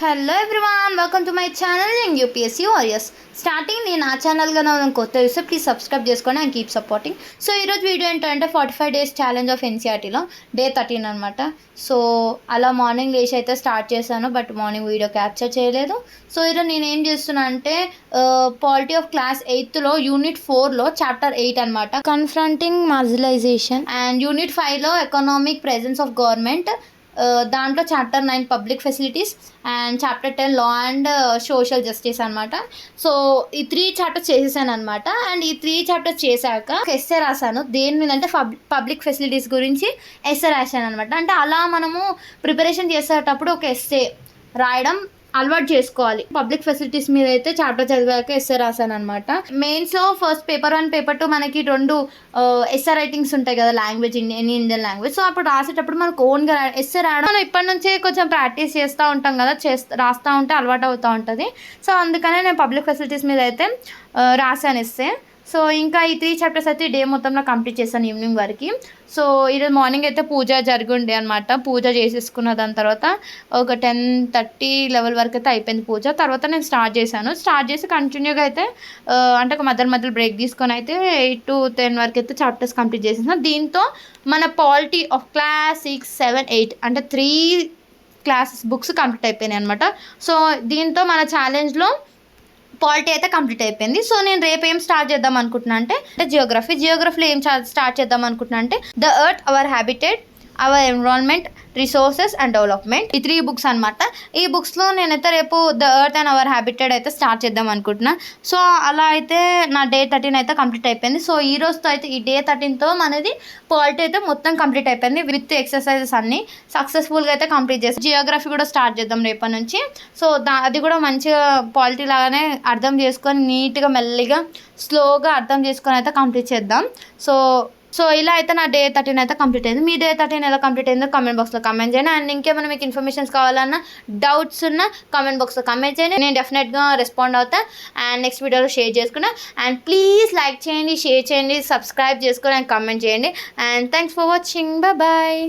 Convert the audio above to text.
Hello everyone, welcome to my channel UPSC warriors. Starting నేను ఆ ఛానల్గా కొత్త చూస్తే ప్లీజ్ సబ్స్క్రైబ్ చేసుకోండి అండ్ కీప్ సపోర్టింగ్. సో ఈరోజు వీడియో ఏంటంటే 45 days ఛాలెంజ్ ఆఫ్ ఎన్సీఆర్టీలో డే 13 అనమాట. సో అలా మార్నింగ్ లేచి అయితే స్టార్ట్ చేశాను, బట్ మార్నింగ్ వీడియో క్యాప్చర్ చేయలేదు. సో ఈరోజు నేను ఏం చేస్తున్నా అంటే పాలిటీ ఆఫ్ క్లాస్ 8లో యూనిట్ 4లో చాప్టర్ 8 అనమాట, కన్ఫ్రంటింగ్ మార్జినలైజేషన్, అండ్ యూనిట్ 5లో ఎకనామిక్ ప్రెజెన్స్ ఆఫ్ గవర్నమెంట్, దాంట్లో chapter 9 public facilities and chapter 10 law and social justice అనమాట. సో ఈ 3 చాప్టర్స్ చేసేసాను అనమాట. అండ్ ఈ 3 చాప్టర్స్ చేశాక ఎస్సే రాశాను. దేని మీద అంటే పబ్లిక్ ఫెసిలిటీస్ గురించి ఎస్సే రాశాను అనమాట. అంటే అలా మనము ప్రిపరేషన్ చేసేటప్పుడు ఒక ఎస్సే రాయడం అలవాటు చేసుకోవాలి. పబ్లిక్ ఫెసిలిటీస్ మీద అయితే చాప్టర్ చదివాక ఎస్సే రాశాను అనమాట. మెయిన్స్లో ఫస్ట్ పేపర్ 1 పేపర్ 2 మనకి 2 ఎస్సే రైటింగ్స్ ఉంటాయి కదా, లాంగ్వేజ్ ఇండియన్ లాంగ్వేజ్. సో అప్పుడు రాసేటప్పుడు మనకు ఓన్గా ఎస్సే రాయడం మనం ఇప్పటి నుంచే కొంచెం ప్రాక్టీస్ చేస్తూ ఉంటాం కదా, రాస్తూ ఉంటే అలవాటు అవుతూ ఉంటుంది. సో అందుకనే నేను పబ్లిక్ ఫెసిలిటీస్ మీద అయితే రాశాను ఎస్సే. సో ఇంకా ఈ 3 చాప్టర్స్ అయితే డే మొత్తంలో కంప్లీట్ చేశాను ఈవినింగ్ వరకు. సో ఈరోజు మార్నింగ్ అయితే పూజ జరిగిండే అనమాట. పూజ చేసేసుకున్న దాని తర్వాత ఒక 10:30-11 వరకు అయితే అయిపోయింది పూజ. తర్వాత నేను స్టార్ట్ చేసి కంటిన్యూగా అయితే అంటే ఒక మధ్యలో బ్రేక్ తీసుకొని అయితే 8 to 10 వరకు అయితే చాప్టర్స్ కంప్లీట్ చేసేసాను. దీంతో మన పాలిటీ ఆఫ్ క్లాస్ 6, 7, 8 అంటే 3 క్లాసెస్ బుక్స్ కంప్లీట్ అయిపోయినాయి అనమాట. సో దీంతో మన ఛాలెంజ్లో పాలిటీ అయితే కంప్లీట్ అయిపోయింది. సో నేను రేపు ఏం స్టార్ట్ చేద్దాం అనుకుంటున్నా అంటే జియోగ్రఫీలో ఏం స్టార్ట్ చేద్దాం అనుకుంటున్నా అంటే the earth our habitat, our environment, resources and development, ఈ 3 బుక్స్ అనమాట. ఈ బుక్స్లో నేనైతే రేపు the earth and our habitat అయితే స్టార్ట్ చేద్దాం అనుకుంటున్నా. సో అలా అయితే నా డే 13 అయితే కంప్లీట్ అయిపోయింది. సో ఈ రోజుతో అయితే ఈ డే 13తో మనది పాలిటీ అయితే మొత్తం కంప్లీట్ అయిపోయింది విత్ ఎక్సర్సైజెస్ అన్ని సక్సెస్ఫుల్గా అయితే కంప్లీట్ చేస్తాం. జియోగ్రఫీ కూడా స్టార్ట్ చేద్దాం రేపటి నుంచి. సో అది కూడా మంచిగా పాలిటీ లాగానే అర్థం చేసుకొని నీట్గా మెల్లిగా స్లోగా అర్థం చేసుకొని అయితే కంప్లీట్ చేద్దాం. సో ఇలా అయితే నా డే 13 అయితే కంప్లీట్ అయింది. మీ డే 13 ఎలా కంప్లీట్ అయిందో కామెంట్ బాక్స్లో కామెంట్ చేయండి. అండ్ ఇంకేమైనా మీకు ఇన్ఫర్మేషన్స్ కావాలన్నా, డౌట్స్ ఉన్నా కామెంట్ బాక్స్లో కామెంట్ చేయండి. నేను డెఫినెట్గా రెస్పాండ్ అవుతాను అండ్ నెక్స్ట్ వీడియోలో షేర్ చేసుకున్నా. అండ్ ప్లీజ్ లైక్ చేయండి, షేర్ చేయండి, సబ్స్క్రైబ్ చేసుకొని అండ్ కామెంట్ చేయండి. And thanks for watching. Bye.